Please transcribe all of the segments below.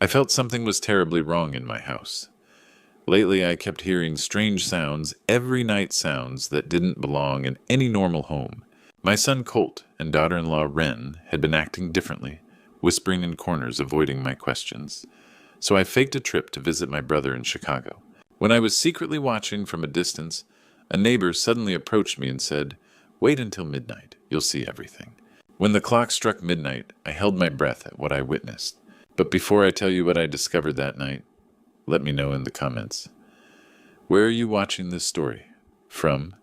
I felt something was terribly wrong in my house. Lately, I kept hearing strange sounds, every night sounds that didn't belong in any normal home. My son Colt and daughter-in-law Wren had been acting differently, whispering in corners, avoiding my questions. So I faked a trip to visit my brother in Chicago. When I was secretly watching from a distance, a neighbor suddenly approached me and said, "Wait until midnight, you'll see everything." When the clock struck midnight, I held my breath at what I witnessed. But before I tell you what I discovered that night, let me know in the comments. Where are you watching this story from?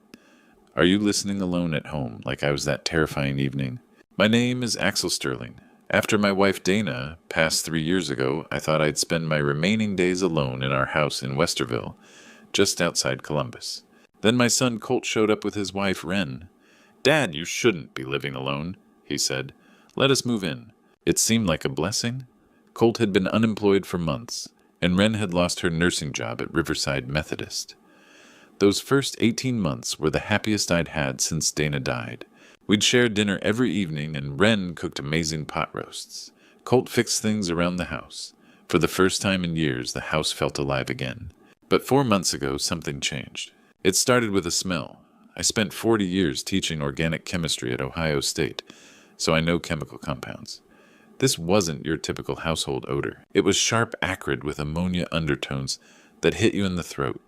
Are you listening alone at home like I was that terrifying evening? My name is Axel Sterling. After my wife Dana passed 3 years ago, I thought I'd spend my remaining days alone in our house in Westerville, just outside Columbus. Then my son Colt showed up with his wife Wren. "Dad, you shouldn't be living alone," he said. "Let us move in." It seemed like a blessing. Colt had been unemployed for months, and Wren had lost her nursing job at Riverside Methodist. Those first 18 months were the happiest I'd had since Dana died. We'd share dinner every evening, and Wren cooked amazing pot roasts. Colt fixed things around the house. For the first time in years, the house felt alive again. But 4 months ago, something changed. It started with a smell. I spent 40 years teaching organic chemistry at Ohio State, so I know chemical compounds. This wasn't your typical household odor. It was sharp, acrid, with ammonia undertones that hit you in the throat.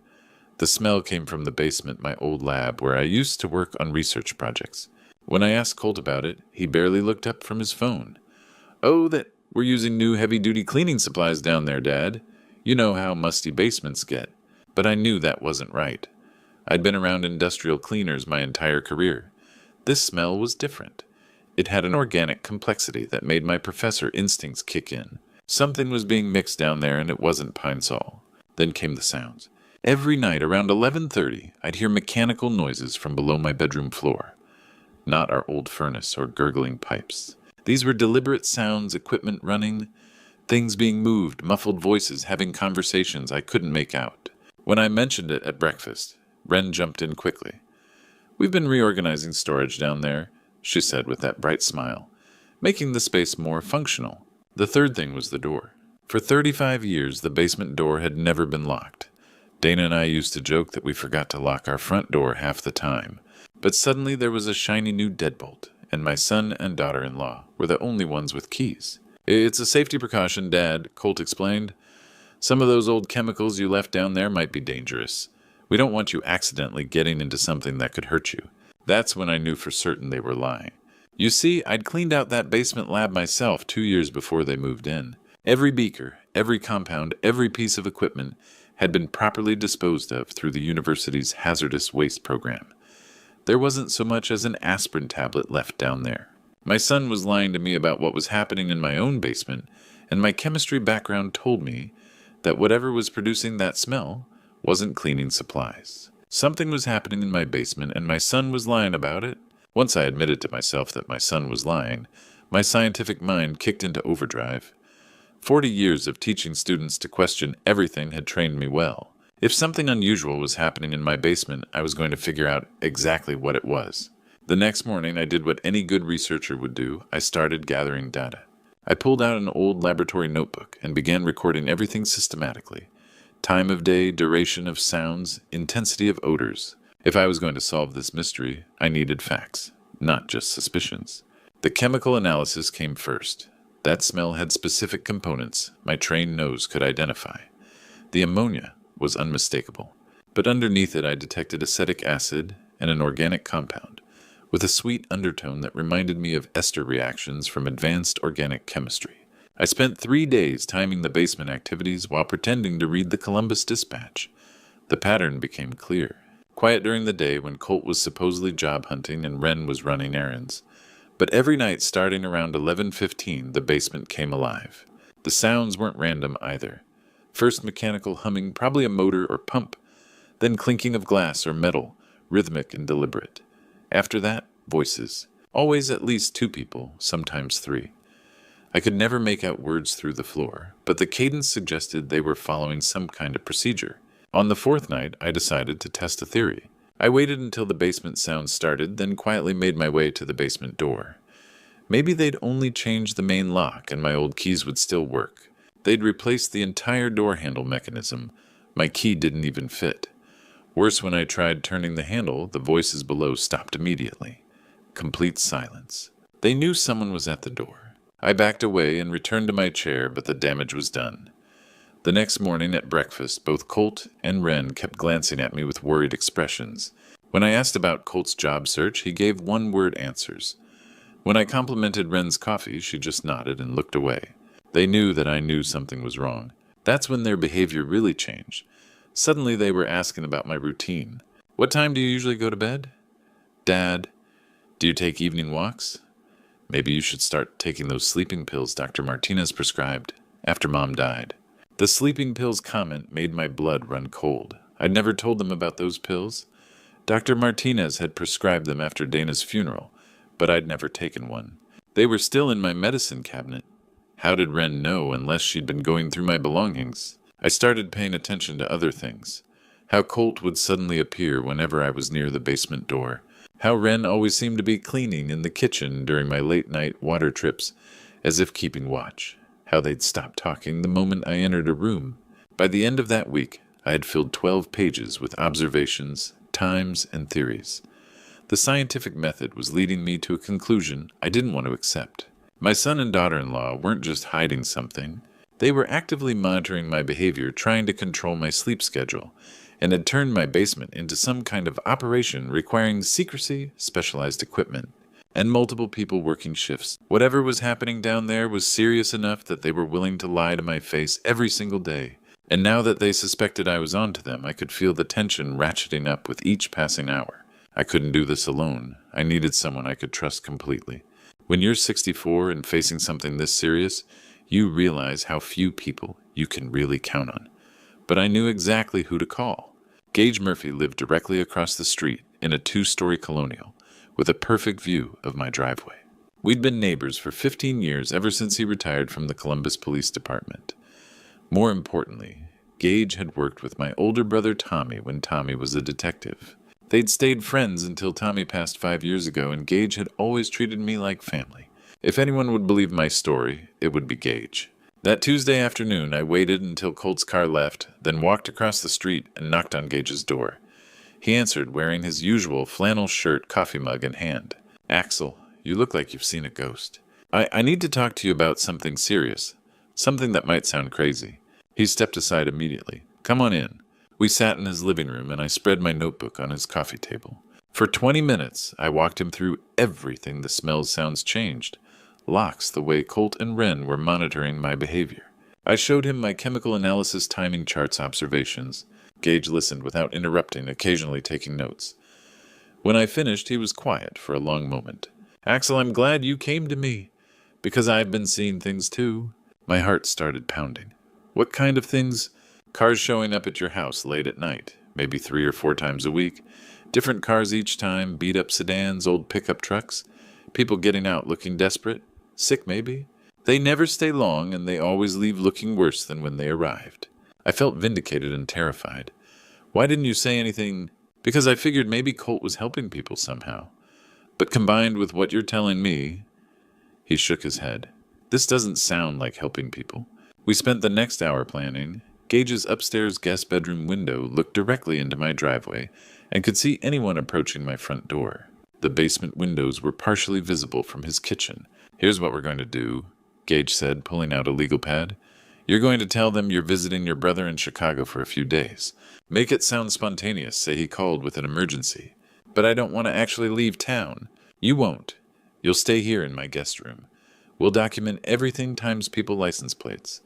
The smell came from the basement, my old lab, where I used to work on research projects. When I asked Colt about it, he barely looked up from his phone. "Oh, that we're using new heavy-duty cleaning supplies down there, Dad. You know how musty basements get." But I knew that wasn't right. I'd been around industrial cleaners my entire career. This smell was different. It had an organic complexity that made my professor instincts kick in. Something was being mixed down there, and it wasn't Pine Sol. Then came the sounds. Every night around 11:30, I'd hear mechanical noises from below my bedroom floor. Not our old furnace or gurgling pipes. These were deliberate sounds, equipment running, things being moved, muffled voices having conversations I couldn't make out. When I mentioned it at breakfast, Wren jumped in quickly. "We've been reorganizing storage down there," she said with that bright smile, "making the space more functional." The third thing was the door. For 35 years, the basement door had never been locked. Dana and I used to joke that we forgot to lock our front door half the time. But suddenly there was a shiny new deadbolt, and my son and daughter-in-law were the only ones with keys. "It's a safety precaution, Dad," Colt explained. "Some of those old chemicals you left down there might be dangerous. We don't want you accidentally getting into something that could hurt you." That's when I knew for certain they were lying. You see, I'd cleaned out that basement lab myself 2 years before they moved in. Every beaker, every compound, every piece of equipment had been properly disposed of through the university's hazardous waste program. There wasn't so much as an aspirin tablet left down there. My son was lying to me about what was happening in my own basement, and my chemistry background told me that whatever was producing that smell wasn't cleaning supplies. Something was happening in my basement, and my son was lying about it. Once I admitted to myself that my son was lying, my scientific mind kicked into overdrive. 40 years of teaching students to question everything had trained me well. If something unusual was happening in my basement, I was going to figure out exactly what it was. The next morning, I did what any good researcher would do. I started gathering data. I pulled out an old laboratory notebook and began recording everything systematically. Time of day, duration of sounds, intensity of odors. If I was going to solve this mystery, I needed facts, not just suspicions. The chemical analysis came first. That smell had specific components my trained nose could identify. The ammonia was unmistakable, but underneath it I detected acetic acid and an organic compound, with a sweet undertone that reminded me of ester reactions from advanced organic chemistry. I spent 3 days timing the basement activities while pretending to read the Columbus Dispatch. The pattern became clear. Quiet during the day when Colt was supposedly job hunting and Wren was running errands. But every night starting around 11:15, the basement came alive. The sounds weren't random either. First mechanical humming, probably a motor or pump, then clinking of glass or metal, rhythmic and deliberate. After that, voices. Always at least 2 people, sometimes 3. I could never make out words through the floor, but the cadence suggested they were following some kind of procedure. On the 4th night, I decided to test a theory. I waited until the basement sounds started, then quietly made my way to the basement door. Maybe they'd only changed the main lock and my old keys would still work. They'd replaced the entire door handle mechanism. My key didn't even fit. Worse, when I tried turning the handle, the voices below stopped immediately. Complete silence. They knew someone was at the door. I backed away and returned to my chair, but the damage was done. The next morning at breakfast, both Colt and Wren kept glancing at me with worried expressions. When I asked about Colt's job search, he gave one-word answers. When I complimented Wren's coffee, she just nodded and looked away. They knew that I knew something was wrong. That's when their behavior really changed. Suddenly they were asking about my routine. What time do you usually go to bed? Dad, do you take evening walks? Maybe you should start taking those sleeping pills Dr. Martinez prescribed after Mom died. The sleeping pills comment made my blood run cold. I'd never told them about those pills. Dr. Martinez had prescribed them after Dana's funeral, but I'd never taken one. They were still in my medicine cabinet. How did Wren know unless she'd been going through my belongings? I started paying attention to other things. How Colt would suddenly appear whenever I was near the basement door. How Wren always seemed to be cleaning in the kitchen during my late-night water trips, as if keeping watch. How they'd stop talking the moment I entered a room. By the end of that week, I had filled 12 pages with observations, times, and theories. The scientific method was leading me to a conclusion I didn't want to accept. My son and daughter-in-law weren't just hiding something. They were actively monitoring my behavior, trying to control my sleep schedule, and had turned my basement into some kind of operation requiring secrecy, specialized equipment, and multiple people working shifts. Whatever was happening down there was serious enough that they were willing to lie to my face every single day. And now that they suspected I was onto them, I could feel the tension ratcheting up with each passing hour. I couldn't do this alone. I needed someone I could trust completely. When you're 64 and facing something this serious, you realize how few people you can really count on. But I knew exactly who to call. Gage Murphy lived directly across the street in a 2-story colonial, with a perfect view of my driveway. We'd been neighbors for 15 years, ever since he retired from the Columbus Police Department. More importantly, Gage had worked with my older brother Tommy when Tommy was a detective. They'd stayed friends until Tommy passed 5 years ago, and Gage had always treated me like family. If anyone would believe my story, it would be Gage. That Tuesday afternoon, I waited until Colt's car left, then walked across the street and knocked on Gage's door. He answered, wearing his usual flannel shirt, coffee mug in hand. "Axel, you look like you've seen a ghost. I need to talk to you about something serious. Something that might sound crazy." He stepped aside immediately. "Come on in." We sat in his living room, and I spread my notebook on his coffee table. For 20 minutes, I walked him through everything. The smells, sounds changed. Locks, the way Colt and Wren were monitoring my behavior. I showed him my chemical analysis timing charts observations. Gage listened without interrupting, occasionally taking notes. When I finished, he was quiet for a long moment. "Axel, I'm glad you came to me, because I've been seeing things too." My heart started pounding. "What kind of things?" "Cars showing up at your house late at night, maybe 3 or 4 times a week. Different cars each time, beat-up sedans, old pickup trucks. People getting out looking desperate. Sick, maybe. They never stay long, and they always leave looking worse than when they arrived." I felt vindicated and terrified. "Why didn't you say anything?" "Because I figured maybe Colt was helping people somehow. But combined with what you're telling me..." He shook his head. "This doesn't sound like helping people." We spent the next hour planning. Gage's upstairs guest bedroom window looked directly into my driveway and could see anyone approaching my front door. The basement windows were partially visible from his kitchen. "Here's what we're going to do," Gage said, pulling out a legal pad. "You're going to tell them you're visiting your brother in Chicago for a few days. Make it sound spontaneous, say he called with an emergency. But I don't want to actually leave town." "You won't. You'll stay here in my guest room. We'll document everything times people license plates.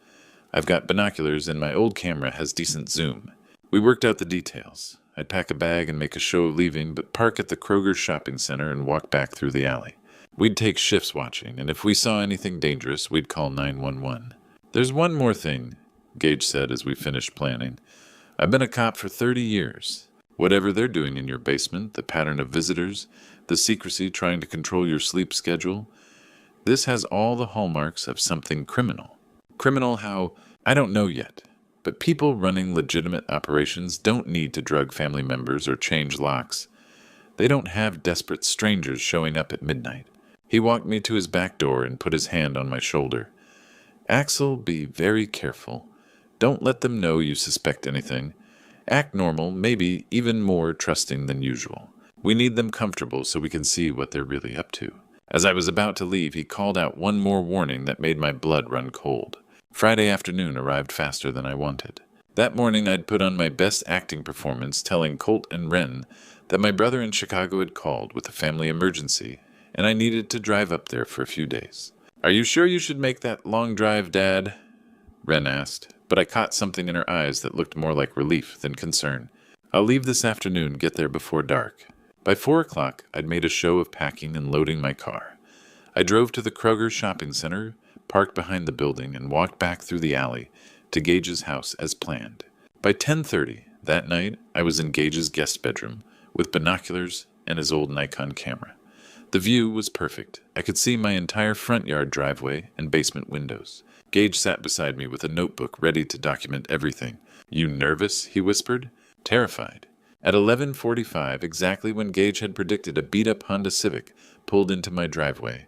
I've got binoculars and my old camera has decent zoom." We worked out the details. I'd pack a bag and make a show of leaving, but park at the Kroger shopping center and walk back through the alley. We'd take shifts watching, and if we saw anything dangerous, we'd call 911. "There's one more thing," Gage said as we finished planning. "I've been a cop for 30 years. Whatever they're doing in your basement, the pattern of visitors, the secrecy trying to control your sleep schedule, this has all the hallmarks of something criminal. Criminal how? I don't know yet. But people running legitimate operations don't need to drug family members or change locks. They don't have desperate strangers showing up at midnight." He walked me to his back door and put his hand on my shoulder. Axel, be very careful. Don't let them know you suspect anything. Act normal, maybe even more trusting than usual. We need them comfortable so we can see what they're really up to. As I was about to leave, he called out one more warning that made my blood run cold. Friday afternoon arrived faster than I wanted. That morning I'd put on my best acting performance telling Colt and Wren that my brother in Chicago had called with a family emergency, and I needed to drive up there for a few days. "Are you sure you should make that long drive, Dad?" Wren asked, but I caught something in her eyes that looked more like relief than concern. "I'll leave this afternoon, get there before dark." By 4 o'clock, I'd made a show of packing and loading my car. I drove to the Kroger shopping center, parked behind the building, and walked back through the alley to Gage's house as planned. By 10:30 that night, I was in Gage's guest bedroom with binoculars and his old Nikon camera. The view was perfect. I could see my entire front yard driveway and basement windows. Gage sat beside me with a notebook ready to document everything. "You nervous?" he whispered. "Terrified." At 11:45, exactly when Gage had predicted, a beat-up Honda Civic pulled into my driveway.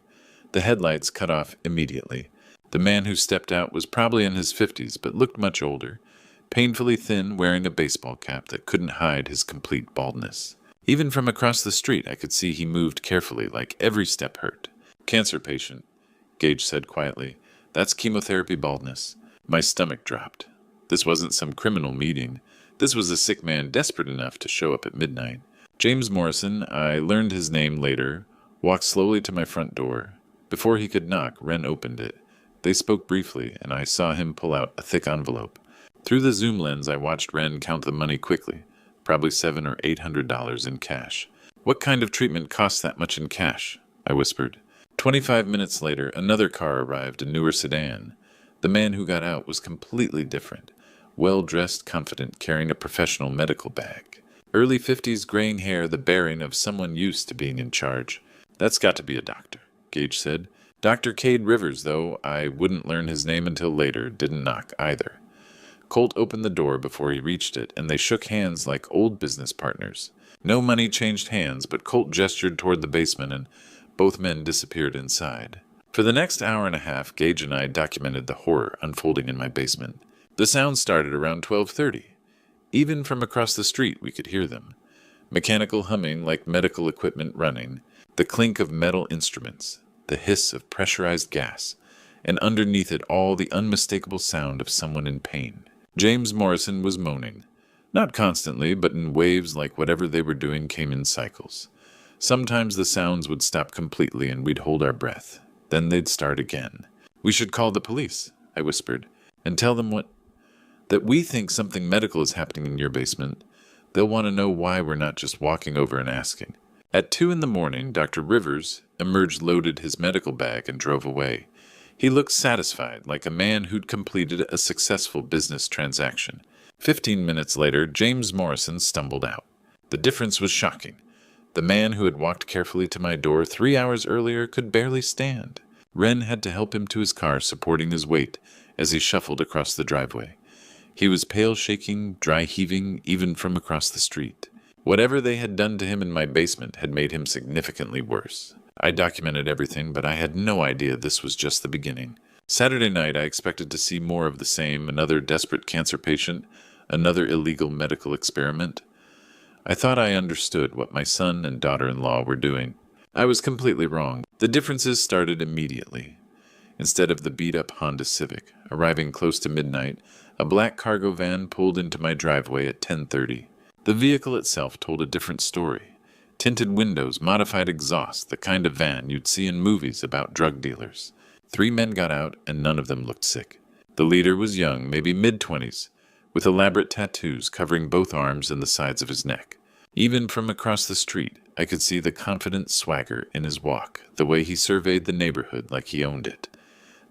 The headlights cut off immediately. The man who stepped out was probably in his 50s, but looked much older, painfully thin, wearing a baseball cap that couldn't hide his complete baldness. Even from across the street, I could see he moved carefully, like every step hurt. "Cancer patient," Gage said quietly. "That's chemotherapy baldness." My stomach dropped. This wasn't some criminal meeting. This was a sick man desperate enough to show up at midnight. James Morrison, I learned his name later, walked slowly to my front door. Before he could knock, Wren opened it. They spoke briefly, and I saw him pull out a thick envelope. Through the zoom lens, I watched Wren count the money quickly, probably $700 or $800 in cash. "What kind of treatment costs that much in cash?" I whispered. 25 minutes later, another car arrived, a newer sedan. The man who got out was completely different. Well-dressed, confident, carrying a professional medical bag. Early 50s, graying hair, the bearing of someone used to being in charge. "That's got to be a doctor," Gage said. "Dr. Cade Rivers, though. I wouldn't learn his name until later. Didn't knock, either." Colt opened the door before he reached it, and they shook hands like old business partners. No money changed hands, but Colt gestured toward the basement, and both men disappeared inside. For the next hour and a half, Gage and I documented the horror unfolding in my basement. The sounds started around 12:30. Even from across the street, we could hear them. Mechanical humming like medical equipment running, the clink of metal instruments, the hiss of pressurized gas, and underneath it all the unmistakable sound of someone in pain. James Morrison was moaning. Not constantly, but in waves like whatever they were doing came in cycles. Sometimes the sounds would stop completely and we'd hold our breath. Then they'd start again. "We should call the police," I whispered, "and tell them that we think something medical is happening in your basement. They'll want to know why we're not just walking over and asking." At 2 in the morning, Dr. Rivers emerged, loaded his medical bag, and drove away. He looked satisfied, like a man who'd completed a successful business transaction. 15 minutes later, James Morrison stumbled out. The difference was shocking. The man who had walked carefully to my door 3 hours earlier could barely stand. Wren had to help him to his car, supporting his weight as he shuffled across the driveway. He was pale, shaking, dry heaving, even from across the street. Whatever they had done to him in my basement had made him significantly worse. I documented everything, but I had no idea this was just the beginning. Saturday night, I expected to see more of the same, another desperate cancer patient, another illegal medical experiment. I thought I understood what my son and daughter-in-law were doing. I was completely wrong. The differences started immediately. Instead of the beat-up Honda Civic, arriving close to midnight, a black cargo van pulled into my driveway at 10:30. The vehicle itself told a different story. Tinted windows, modified exhaust, the kind of van you'd see in movies about drug dealers. 3 men got out, and none of them looked sick. The leader was young, maybe mid-20s, with elaborate tattoos covering both arms and the sides of his neck. Even from across the street, I could see the confident swagger in his walk, the way he surveyed the neighborhood like he owned it.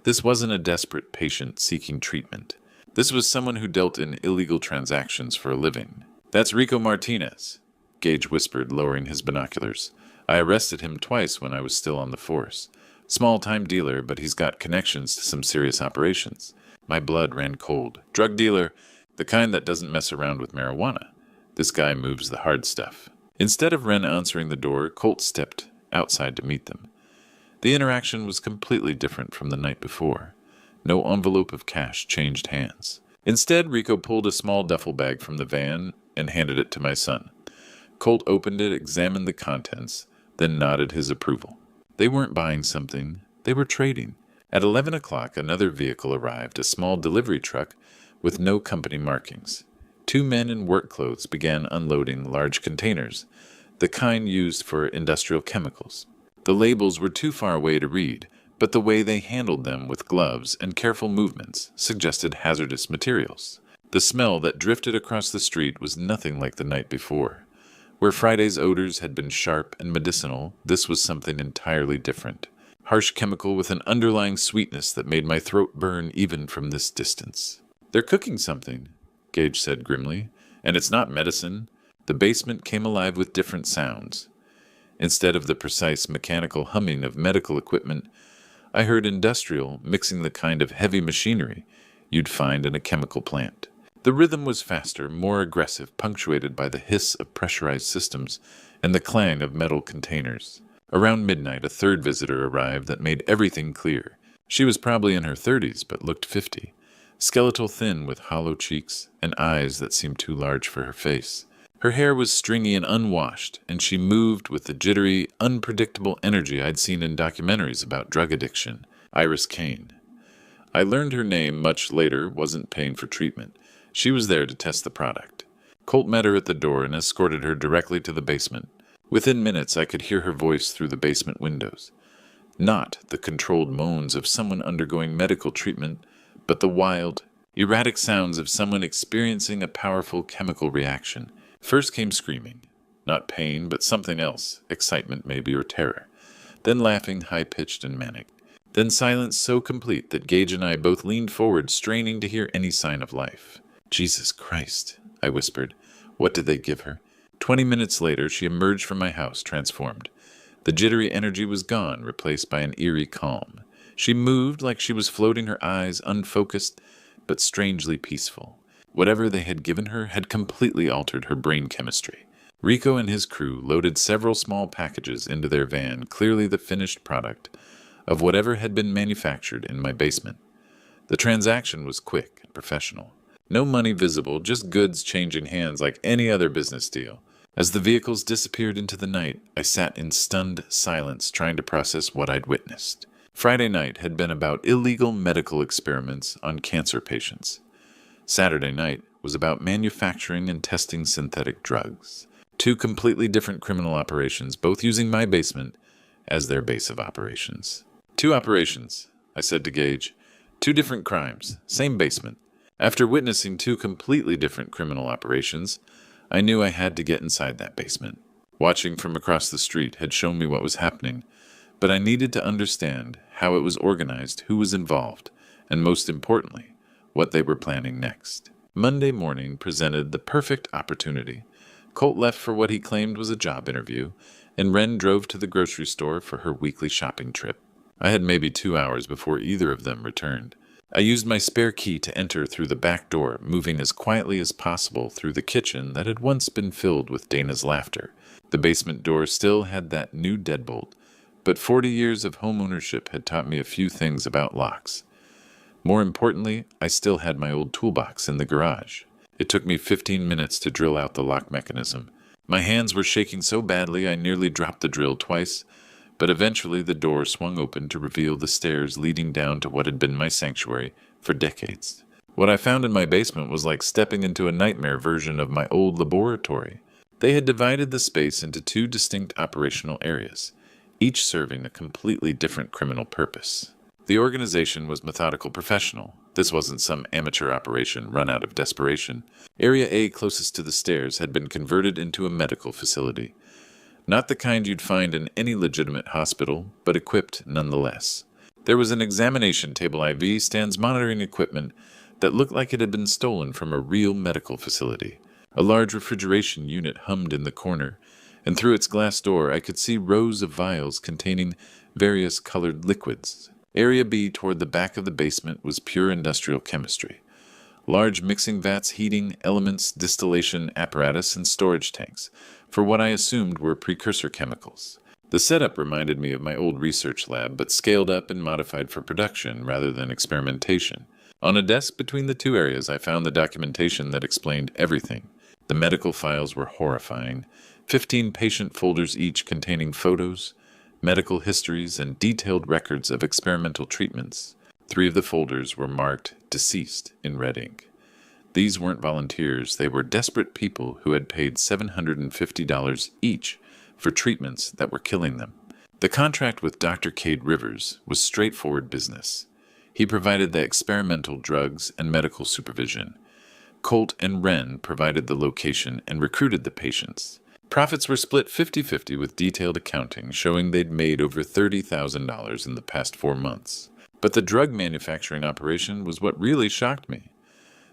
This wasn't a desperate patient seeking treatment. This was someone who dealt in illegal transactions for a living. "That's Rico Martinez," Gage whispered, lowering his binoculars. "I arrested him twice when I was still on the force. Small-time dealer, but he's got connections to some serious operations." My blood ran cold. Drug dealer, the kind that doesn't mess around with marijuana. This guy moves the hard stuff. Instead of Wren answering the door, Colt stepped outside to meet them. The interaction was completely different from the night before. No envelope of cash changed hands. Instead, Rico pulled a small duffel bag from the van and handed it to my son. Colt opened it, examined the contents, then nodded his approval. They weren't buying something, they were trading. At 11 o'clock, another vehicle arrived, a small delivery truck with no company markings. Two men in work clothes began unloading large containers, the kind used for industrial chemicals. The labels were too far away to read, but the way they handled them with gloves and careful movements suggested hazardous materials. The smell that drifted across the street was nothing like the night before. Where Friday's odors had been sharp and medicinal, this was something entirely different. Harsh chemical with an underlying sweetness that made my throat burn even from this distance. "They're cooking something," Gage said grimly, "and it's not medicine." The basement came alive with different sounds. Instead of the precise mechanical humming of medical equipment, I heard industrial mixing the kind of heavy machinery you'd find in a chemical plant. The rhythm was faster, more aggressive, punctuated by the hiss of pressurized systems and the clang of metal containers. Around midnight, a third visitor arrived that made everything clear. She was probably in her 30s, but looked 50. Skeletal thin with hollow cheeks and eyes that seemed too large for her face. Her hair was stringy and unwashed, and she moved with the jittery, unpredictable energy I'd seen in documentaries about drug addiction. Iris Kane. I learned her name much later, wasn't paying for treatment. She was there to test the product. Colt met her at the door and escorted her directly to the basement. Within minutes, I could hear her voice through the basement windows. Not the controlled moans of someone undergoing medical treatment, but the wild, erratic sounds of someone experiencing a powerful chemical reaction. First came screaming. Not pain, but something else, excitement maybe, or terror. Then laughing, high-pitched and manic. Then silence so complete that Gage and I both leaned forward, straining to hear any sign of life. "Jesus Christ," I whispered. "What did they give her?" 20 minutes later, she emerged from my house, transformed. The jittery energy was gone, replaced by an eerie calm. She moved like she was floating, her eyes unfocused, but strangely peaceful. Whatever they had given her had completely altered her brain chemistry. Rico and his crew loaded several small packages into their van, clearly the finished product of whatever had been manufactured in my basement. The transaction was quick and professional. No money visible, just goods changing hands like any other business deal. As the vehicles disappeared into the night, I sat in stunned silence, trying to process what I'd witnessed. Friday night had been about illegal medical experiments on cancer patients. Saturday night was about manufacturing and testing synthetic drugs. Two completely different criminal operations, both using my basement as their base of operations. "Two operations," I said to Gage. "Two different crimes, same basement." After witnessing two completely different criminal operations, I knew I had to get inside that basement. Watching from across the street had shown me what was happening, but I needed to understand how it was organized, who was involved, and most importantly, what they were planning next. Monday morning presented the perfect opportunity. Colt left for what he claimed was a job interview, and Wren drove to the grocery store for her weekly shopping trip. I had maybe 2 hours before either of them returned. I used my spare key to enter through the back door, moving as quietly as possible through the kitchen that had once been filled with Dana's laughter. The basement door still had that new deadbolt, but 40 years of home ownership had taught me a few things about locks. More importantly, I still had my old toolbox in the garage. It took me 15 minutes to drill out the lock mechanism. My hands were shaking so badly I nearly dropped the drill twice, but eventually the door swung open to reveal the stairs leading down to what had been my sanctuary for decades. What I found in my basement was like stepping into a nightmare version of my old laboratory. They had divided the space into two distinct operational areas, each serving a completely different criminal purpose. The organization was methodical, professional. This wasn't some amateur operation run out of desperation. Area A, closest to the stairs, had been converted into a medical facility. Not the kind you'd find in any legitimate hospital, but equipped nonetheless. There was an examination table, IV stands, monitoring equipment that looked like it had been stolen from a real medical facility. A large refrigeration unit hummed in the corner, and through its glass door I could see rows of vials containing various colored liquids. Area B toward the back of the basement was pure industrial chemistry. Large mixing vats, heating elements, distillation apparatus, and storage tanks for what I assumed were precursor chemicals. The setup reminded me of my old research lab, but scaled up and modified for production rather than experimentation. On a desk between the two areas, I found the documentation that explained everything. The medical files were horrifying, 15 patient folders each containing photos, medical histories, and detailed records of experimental treatments. 3 of the folders were marked deceased in red ink. These weren't volunteers, they were desperate people who had paid $750 each for treatments that were killing them. The contract with Dr. Cade Rivers was straightforward business. He provided the experimental drugs and medical supervision. Colt and Wren provided the location and recruited the patients. Profits were split 50-50 with detailed accounting showing they'd made over $30,000 in the past 4 months. But the drug manufacturing operation was what really shocked me.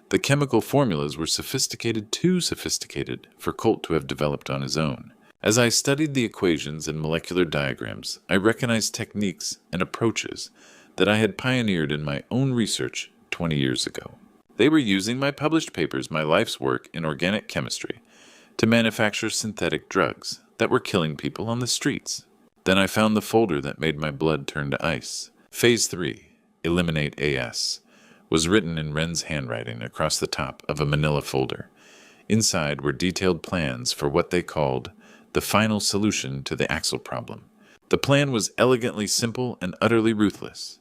The chemical formulas were sophisticated, too sophisticated for Colt to have developed on his own. As I studied the equations and molecular diagrams, I recognized techniques and approaches that I had pioneered in my own research 20 years ago. They were using my published papers, my life's work in organic chemistry, to manufacture synthetic drugs that were killing people on the streets. Then I found the folder that made my blood turn to ice. Phase 3, Eliminate AS, was written in Wren's handwriting across the top of a manila folder. Inside were detailed plans for what they called the final solution to the Axel problem. The plan was elegantly simple and utterly ruthless.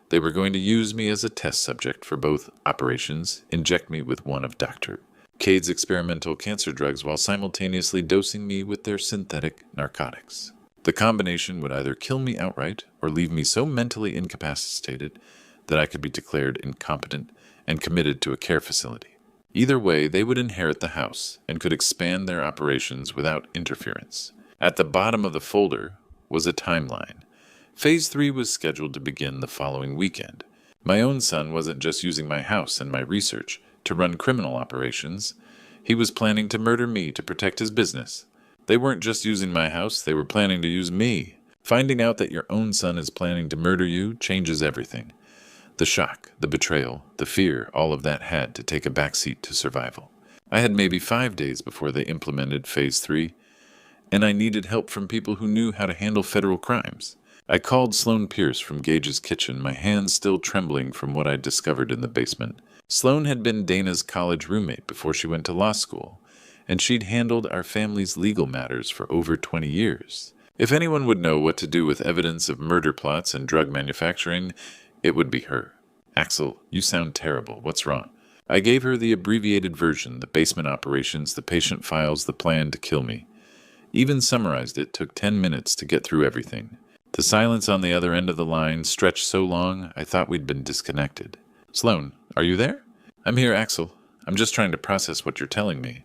They were going to use me as a test subject for both operations, inject me with one of Dr. Cade's experimental cancer drugs while simultaneously dosing me with their synthetic narcotics. The combination would either kill me outright or leave me so mentally incapacitated that I could be declared incompetent and committed to a care facility. Either way, they would inherit the house and could expand their operations without interference. At the bottom of the folder was a timeline. Phase 3 was scheduled to begin the following weekend. My own son wasn't just using my house and my research to run criminal operations. He was planning to murder me to protect his business. They weren't just using my house, they were planning to use me. Finding out that your own son is planning to murder you changes everything. The shock, the betrayal, the fear, all of that had to take a backseat to survival. I had maybe 5 days before they implemented Phase 3, and I needed help from people who knew how to handle federal crimes. I called Sloan Pierce from Gage's kitchen, my hands still trembling from what I'd discovered in the basement. Sloan had been Dana's college roommate before she went to law school, and she'd handled our family's legal matters for over 20 years. If anyone would know what to do with evidence of murder plots and drug manufacturing, it would be her. Axel, you sound terrible. What's wrong? I gave her the abbreviated version, the basement operations, the patient files, the plan to kill me. Even summarized it took 10 minutes to get through everything. The silence on the other end of the line stretched so long I thought we'd been disconnected. Sloan, are you there? I'm here, Axel. I'm just trying to process what you're telling me.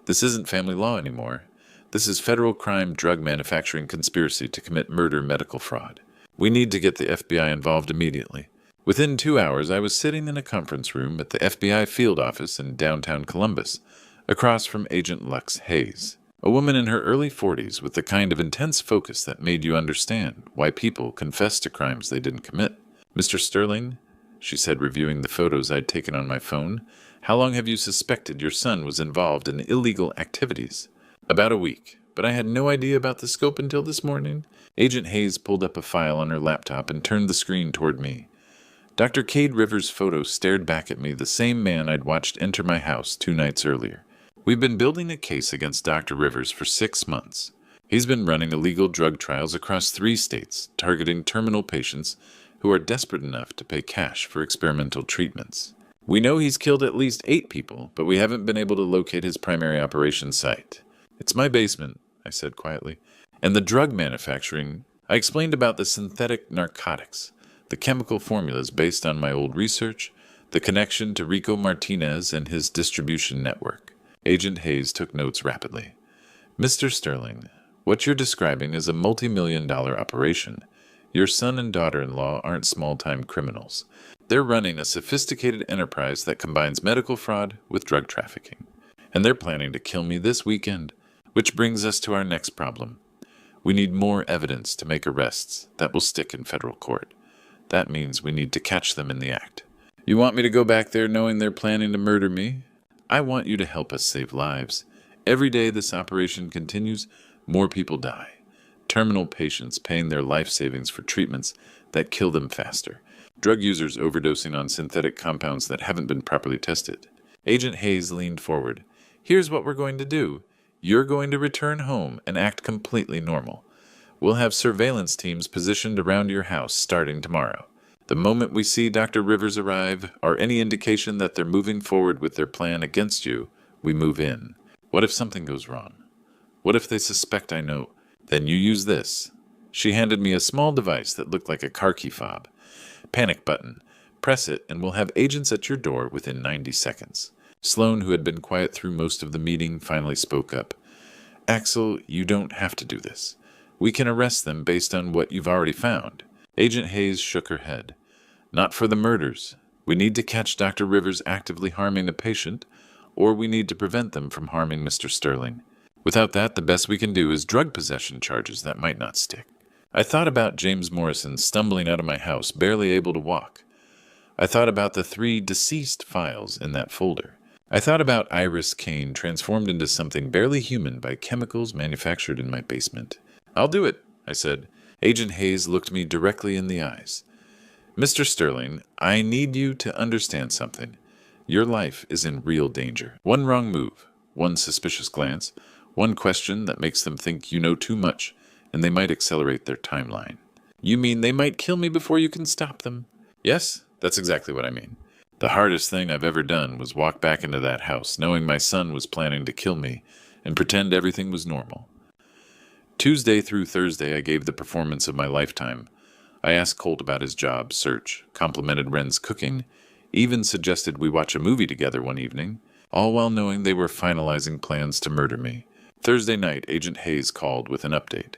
This isn't family law anymore. This is federal crime drug manufacturing conspiracy to commit murder medical fraud. We need to get the FBI involved immediately. Within 2 hours, I was sitting in a conference room at the FBI field office in downtown Columbus, across from Agent Lux Hayes, a woman in her early 40s with the kind of intense focus that made you understand why people confess to crimes they didn't commit. Mr. Sterling, she said, reviewing the photos I'd taken on my phone, how long have you suspected your son was involved in illegal activities? About a week, but I had no idea about the scope until this morning. Agent Hayes pulled up a file on her laptop and turned the screen toward me. Dr. Cade Rivers' photo stared back at me, the same man I'd watched enter my house 2 nights earlier. We've been building a case against Dr. Rivers for 6 months. He's been running illegal drug trials across 3 states, targeting terminal patients who are desperate enough to pay cash for experimental treatments. We know he's killed at least 8 people, but we haven't been able to locate his primary operation site. It's my basement, I said quietly. And the drug manufacturing, I explained about the synthetic narcotics, the chemical formulas based on my old research, the connection to Rico Martinez and his distribution network. Agent Hayes took notes rapidly. Mr. Sterling, what you're describing is a multi-million-dollar operation. Your son and daughter-in-law aren't small-time criminals. They're running a sophisticated enterprise that combines medical fraud with drug trafficking. And they're planning to kill me this weekend, which brings us to our next problem. We need more evidence to make arrests that will stick in federal court. That means we need to catch them in the act. You want me to go back there knowing they're planning to murder me? I want you to help us save lives. Every day this operation continues, more people die. terminal patients paying their life savings for treatments that kill them faster, drug users overdosing on synthetic compounds that haven't been properly tested. Agent Hayes leaned forward. Here's what we're going to do. You're going to return home and act completely normal. We'll have surveillance teams positioned around your house starting tomorrow. The moment we see Dr. Rivers arrive, or any indication that they're moving forward with their plan against you, we move in. What if something goes wrong? What if they suspect I know? Then you use this. She handed me a small device that looked like a car key fob. Panic button. Press it and we'll have agents at your door within 90 seconds. Sloan, who had been quiet through most of the meeting, finally spoke up. Axel, you don't have to do this. We can arrest them based on what you've already found. Agent Hayes shook her head. Not for the murders. We need to catch Dr. Rivers actively harming a patient, or we need to prevent them from harming Mr. Sterling. Without that, the best we can do is drug possession charges that might not stick. I thought about James Morrison stumbling out of my house, barely able to walk. I thought about the 3 deceased files in that folder. I thought about Iris Kane transformed into something barely human by chemicals manufactured in my basement. I'll do it, I said. Agent Hayes looked me directly in the eyes. Mr. Sterling, I need you to understand something. Your life is in real danger. One wrong move, one suspicious glance, one question that makes them think you know too much, and they might accelerate their timeline. You mean they might kill me before you can stop them? Yes, that's exactly what I mean. The hardest thing I've ever done was walk back into that house, knowing my son was planning to kill me, and pretend everything was normal. Tuesday through Thursday, I gave the performance of my lifetime. I asked Colt about his job search, complimented Wren's cooking, even suggested we watch a movie together one evening, all while knowing they were finalizing plans to murder me. Thursday night, Agent Hayes called with an update.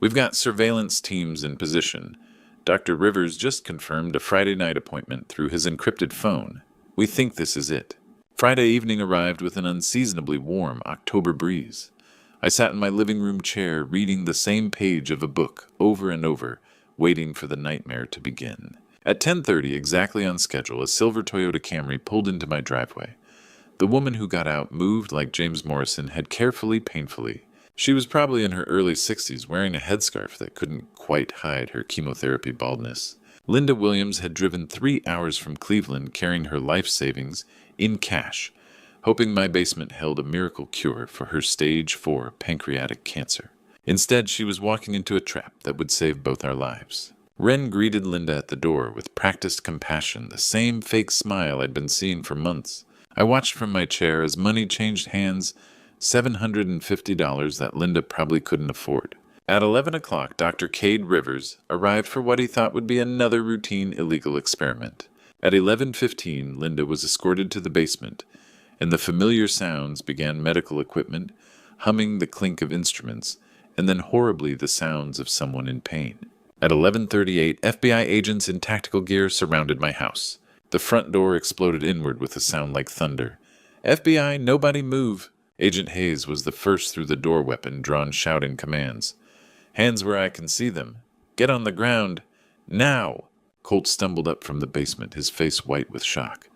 We've got surveillance teams in position. Dr. Rivers just confirmed a Friday night appointment through his encrypted phone. We think this is it. Friday evening arrived with an unseasonably warm October breeze. I sat in my living room chair reading the same page of a book over and over, waiting for the nightmare to begin. At 10:30, exactly on schedule, a silver Toyota Camry pulled into my driveway. The woman who got out moved like James Morrison had carefully, painfully. She was probably in her early 60s, wearing a headscarf that couldn't quite hide her chemotherapy baldness. Linda Williams had driven 3 hours from Cleveland carrying her life savings in cash, hoping my basement held a miracle cure for her stage 4 pancreatic cancer. Instead, she was walking into a trap that would save both our lives. Wren greeted Linda at the door with practiced compassion, the same fake smile I'd been seeing for months. I watched from my chair as money changed hands, $750 that Linda probably couldn't afford. At 11 o'clock, Dr. Cade Rivers arrived for what he thought would be another routine illegal experiment. At 11:15, Linda was escorted to the basement, and the familiar sounds began: medical equipment, humming the clink of instruments, and then horribly the sounds of someone in pain. At 11:38, FBI agents in tactical gear surrounded my house. The front door exploded inward with a sound like thunder. FBI, nobody move! Agent Hayes was the first through the door weapon drawn, shouting commands. Hands where I can see them. Get on the ground. Now! Colt stumbled up from the basement, his face white with shock.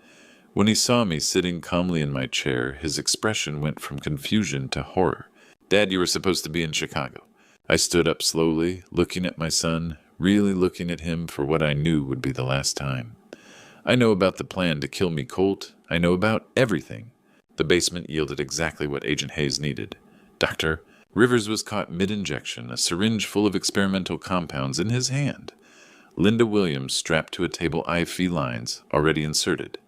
When he saw me sitting calmly in my chair, his expression went from confusion to horror. Dad, you were supposed to be in Chicago. I stood up slowly, looking at my son, really looking at him for what I knew would be the last time. I know about the plan to kill me, Colt. I know about everything. The basement yielded exactly what Agent Hayes needed. Dr. Rivers was caught mid-injection, a syringe full of experimental compounds in his hand. Linda Williams strapped to a table IV lines, already inserted.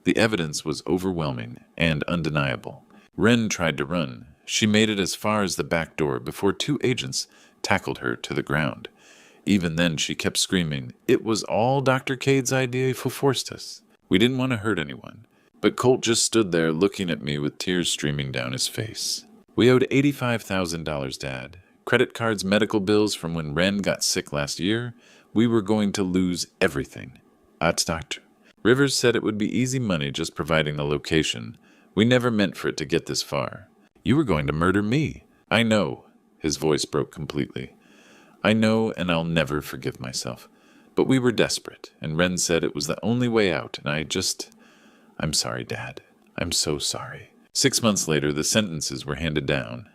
The evidence was overwhelming and undeniable. Wren tried to run. She made it as far as the back door before 2 agents tackled her to the ground. Even then, she kept screaming, "It was all Dr. Cade's idea who forced us." We didn't want to hurt anyone. But Colt just stood there looking at me with tears streaming down his face. We owed $85,000, Dad. Credit cards, medical bills from when Wren got sick last year. We were going to lose everything. Doctor. Rivers said it would be easy money just providing the location. We never meant for it to get this far. You were going to murder me. I know. His voice broke completely. I know, and I'll never forgive myself. But we were desperate, and Wren said it was the only way out, and I'm sorry, Dad. I'm so sorry. 6 months later, the sentences were handed down.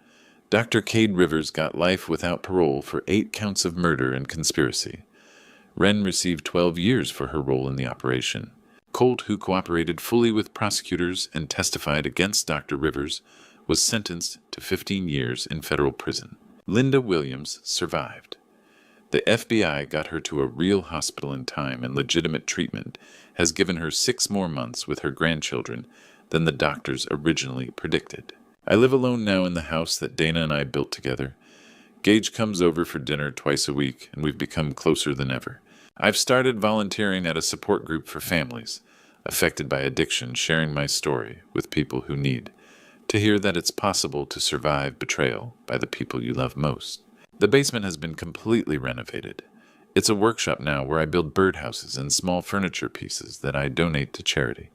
Dr. Cade Rivers got life without parole for 8 counts of murder and conspiracy. Wren received 12 years for her role in the operation. Colt, who cooperated fully with prosecutors and testified against Dr. Rivers, was sentenced to 15 years in federal prison. Linda Williams survived. The FBI got her to a real hospital in time, and legitimate treatment has given her 6 more months with her grandchildren than the doctors originally predicted. I live alone now in the house that Dana and I built together. Gage comes over for dinner twice a week, and we've become closer than ever. I've started volunteering at a support group for families affected by addiction, sharing my story with people who need to hear that it's possible to survive betrayal by the people you love most. The basement has been completely renovated. It's a workshop now where I build birdhouses and small furniture pieces that I donate to charity.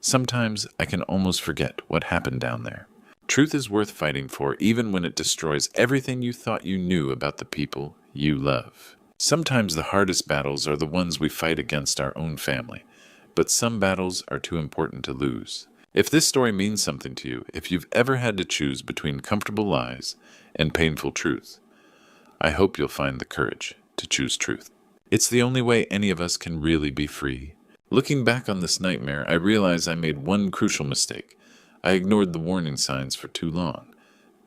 Sometimes I can almost forget what happened down there. Truth is worth fighting for, even when it destroys everything you thought you knew about the people you love. Sometimes the hardest battles are the ones we fight against our own family, but some battles are too important to lose. If this story means something to you, if you've ever had to choose between comfortable lies and painful truth, I hope you'll find the courage to choose truth. It's the only way any of us can really be free. Looking back on this nightmare, I realize I made one crucial mistake. I ignored the warning signs for too long.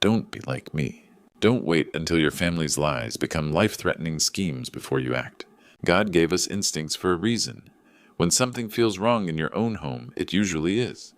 Don't be like me. Don't wait until your family's lies become life-threatening schemes before you act. God gave us instincts for a reason. When something feels wrong in your own home, it usually is.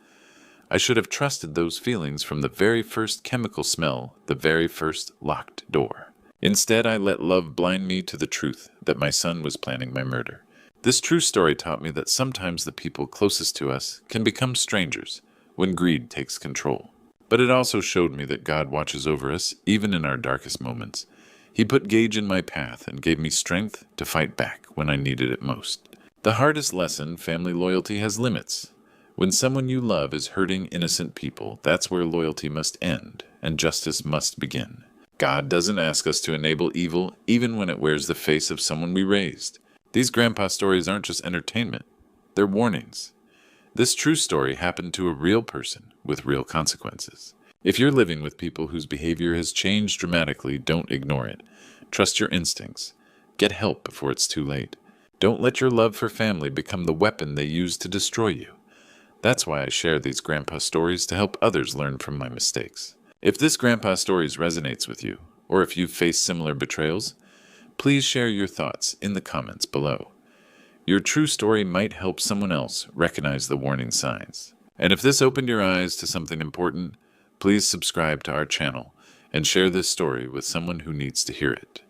I should have trusted those feelings from the very first chemical smell, the very first locked door. Instead, I let love blind me to the truth that my son was planning my murder. This true story taught me that sometimes the people closest to us can become strangers when greed takes control. But it also showed me that God watches over us, even in our darkest moments. He put Gage in my path and gave me strength to fight back when I needed it most. The hardest lesson, family loyalty has limits. When someone you love is hurting innocent people, that's where loyalty must end and justice must begin. God doesn't ask us to enable evil even when it wears the face of someone we raised. These grandpa stories aren't just entertainment, they're warnings. This true story happened to a real person with real consequences. If you're living with people whose behavior has changed dramatically, don't ignore it. Trust your instincts. Get help before it's too late. Don't let your love for family become the weapon they use to destroy you. That's why I share these grandpa stories, to help others learn from my mistakes. If this grandpa stories resonates with you, or if you've faced similar betrayals, please share your thoughts in the comments below. Your true story might help someone else recognize the warning signs. And if this opened your eyes to something important, please subscribe to our channel and share this story with someone who needs to hear it.